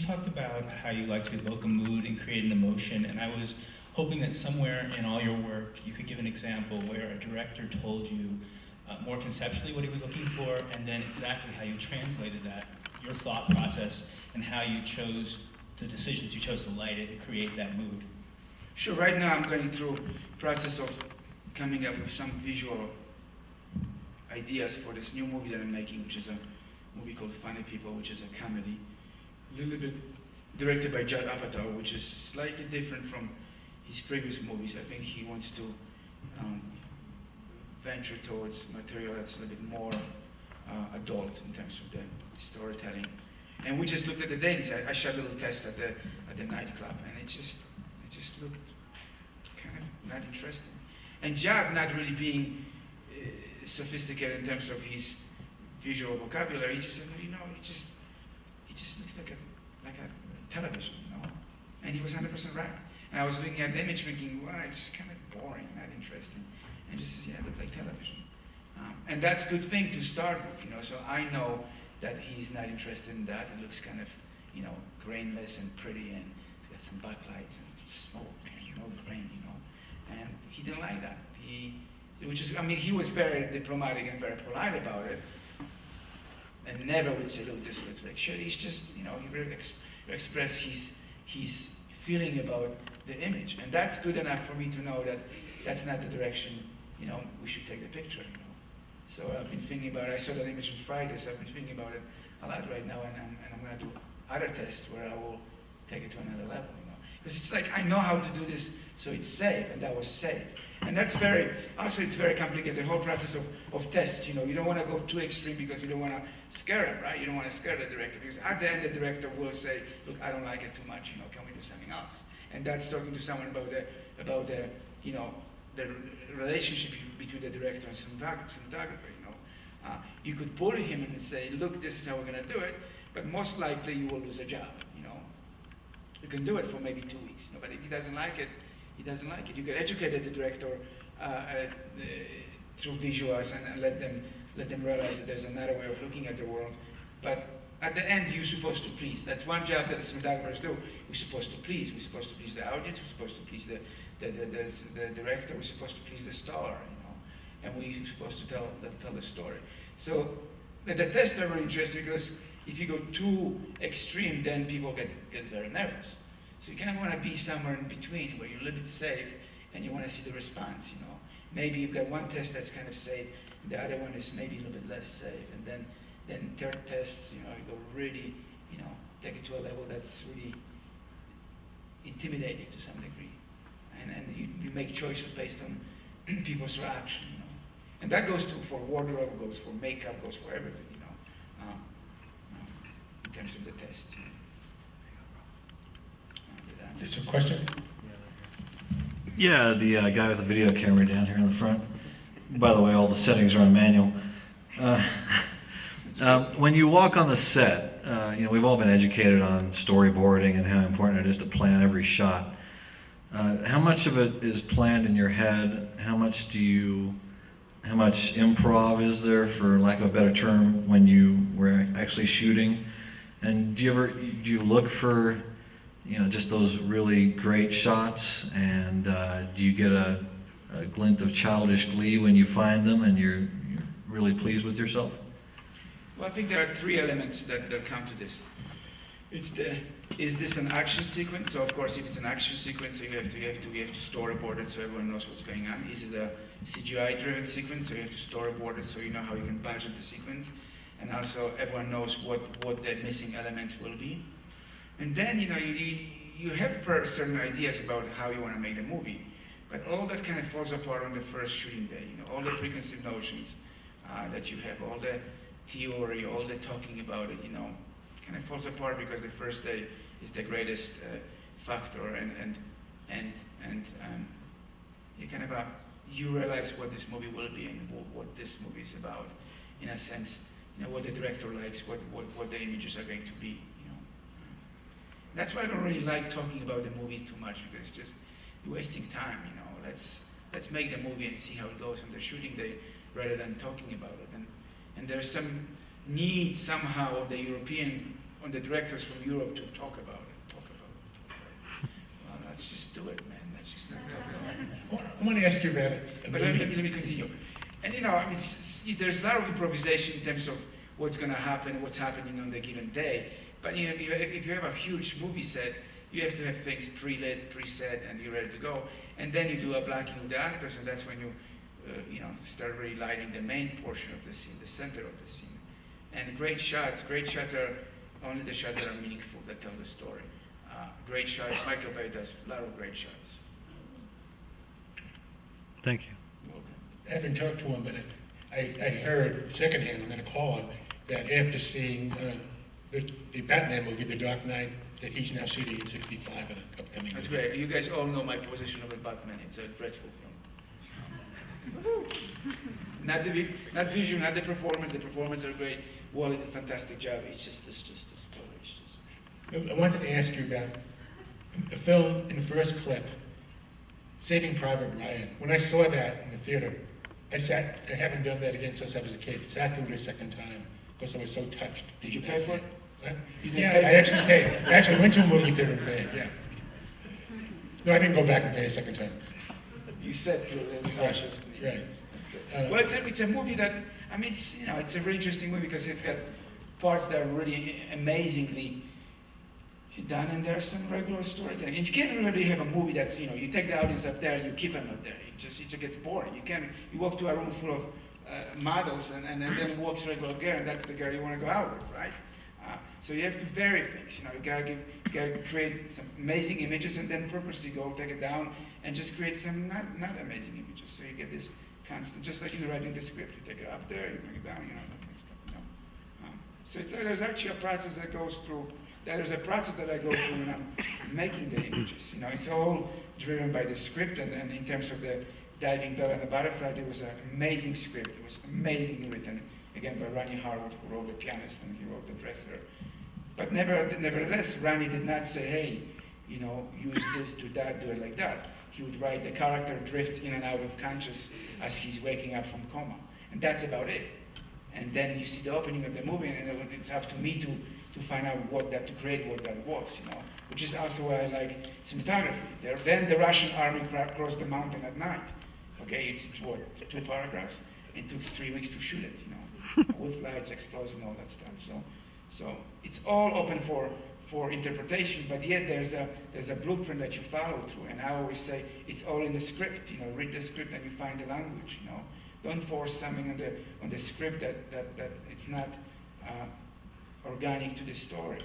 talked about how you like to evoke a mood and create an emotion, and I was hoping that somewhere in all your work you could give an example where a director told you more conceptually what he was looking for, and then exactly how you translated that, your thought process, and how you chose the decisions you chose to light it and create that mood. Sure, right now I'm going through a process of coming up with some visual ideas for this new movie that I'm making, which is a movie called Funny People, which is a comedy, a little bit directed by Judd Apatow, which is slightly different from his previous movies. I think he wants to venture towards material that's a little bit more adult in terms of the storytelling. And we just looked at the dailies. I shot a little test at the nightclub, and it just looked kind of not interesting. And Judd, not really being sophisticated in terms of his visual vocabulary, he just said, well, it just looks like a television, And he was 100% right. And I was looking at the image thinking, well, it's kind of boring, not interesting. And he just says, yeah, it looks like television. And that's a good thing to start with, So I know that he's not interested in that. It looks kind of, grainless and pretty, and it's got some backlights and smoke and no grain, And he didn't like that. He was very diplomatic and very polite about it, and never would say, look, this looks like shit. He's just, he really expressed his feeling about the image. And that's good enough for me to know that that's not the direction, we should take the picture, So I've been thinking about it. I saw that image on Friday, so I've been thinking about it a lot right now, and I'm going to do other tests where I will take it to another level, Because it's like, I know how to do this so it's safe, and that was safe. And that's it's very complicated, the whole process of tests, You don't want to go too extreme because you don't want to scare him, right? You don't want to scare the director, because at the end the director will say, look, I don't like it too much, can we do something else? And that's talking to someone about the relationship between the director and cinematographer, You could pull him and say, look, this is how we're going to do it, but most likely you will lose a job, You can do it for maybe 2 weeks, but if he doesn't like it, he doesn't like it. You can educate the director through visuals and let them realize that there's another way of looking at the world. But at the end, you're supposed to please. That's one job that the cinematographers do. We're supposed to please. We're supposed to please the audience. We're supposed to please the director. We're supposed to please the star, And we're supposed to tell the story. So the tests are really interesting because if you go too extreme, then people get very nervous. So you kind of want to be somewhere in between where you're a little bit safe and you want to see the response, Maybe you've got one test that's kind of safe, and the other one is maybe a little bit less safe. And then third test, you go really, take it to a level that's really intimidating to some degree. And you make choices based on people's reaction, And that goes for wardrobe, goes for makeup, goes for everything, in terms of the test. Is there a question? Yeah, the guy with the video camera down here in the front. By the way, all the settings are on manual. When you walk on the set, we've all been educated on storyboarding and how important it is to plan every shot. How much of it is planned in your head? How much improv is there, for lack of a better term, when you were actually shooting? And do you look for just those really great shots, and do you get a glint of childish glee when you find them and you're really pleased with yourself? Well, I think there are three elements that come to this. Is this an action sequence? So of course, if it's an action sequence, so you have to storyboard it so everyone knows what's going on. Is it a CGI-driven sequence? So you have to storyboard it so you know how you can budget the sequence, and also everyone knows what the missing elements will be. And then you have certain ideas about how you want to make the movie, but all that kind of falls apart on the first shooting day. All the preconceived notions that you have, all the theory, all the talking about it, kind of falls apart because the first day is the greatest factor, and you kind of you realize what this movie will be and what this movie is about, in a sense, what the director likes, what the images are going to be. That's why I don't really like talking about the movie too much, because it's just you're wasting time. Let's make the movie and see how it goes on the shooting day, rather than talking about it. And there's some need somehow of the European on the directors from Europe to talk about it. Well, let's just do it, man. Let's just not talk about it. I want to ask you about it. But let me continue. And I mean, there's a lot of improvisation in terms of what's going to happen, what's happening on the given day. But if you have a huge movie set, you have to have things pre-lit, pre-set, and you're ready to go. And then you do a blocking of the actors, and that's when you start really lighting the main portion of the scene, the center of the scene. And great shots are only the shots that are meaningful, that tell the story. Great shots, Michael Bay does a lot of great shots. Thank you. I haven't talked to him, but I heard secondhand, I'm going to call him, that after seeing the Batman movie, The Dark Knight, that he's now shooting in 65 in an upcoming That's movie. great. You guys all know my position on the Batman. It's a dreadful film. Not visual, not the performance. The performances are great. Wally did a fantastic job. It's just the story. It's just... I wanted to ask you about the film in the first clip, Saving Private Ryan. When I saw that in the theater, I haven't done that again since I was a kid. Sat through it a second time because I was so touched. Did you pay for it? What? Yeah, I actually paid. I actually went to a movie theater and paid, yeah. No, I didn't go back and pay a second time. You said through it. Right. Well, it's a movie that, I mean, it's a very interesting movie because it's got parts that are really amazingly done, and there's some regular storytelling. And you can't really have a movie that's, you take the audience up there and you keep them up there. It just gets boring. You walk to a room full of models and then walks regular girl, and that's the girl you want to go out with, right? So you have to vary things. You gotta create some amazing images and then purposely go take it down and just create some not amazing images. So you get this constant, just like you're writing the script. You take it up there, you bring it down, that kind of stuff. So there's actually a process that goes through. There's a process that I go through when I'm making the images. It's all driven by the script, and in terms of the Diving Bell and the Butterfly, there was an amazing script. It was amazingly written, again by Ronnie Harwood, who wrote the pianist and he wrote the dresser. But nevertheless, Ronnie did not say, hey, use this, do that, do it like that. He would write the character drifts in and out of conscious as he's waking up from coma. And that's about it. And then you see the opening of the movie, and it's up to me to find out to create what that was, which is also why I like cinematography. Then the Russian army crossed the mountain at night. Okay, it's 2 paragraphs. It took 3 weeks to shoot it, with lights, explosions, all that stuff. So it's all open for interpretation, but yet there's a blueprint that you follow through. And I always say it's all in the script. Read the script and you find the language. Don't force something on the script that it's not organic to the story.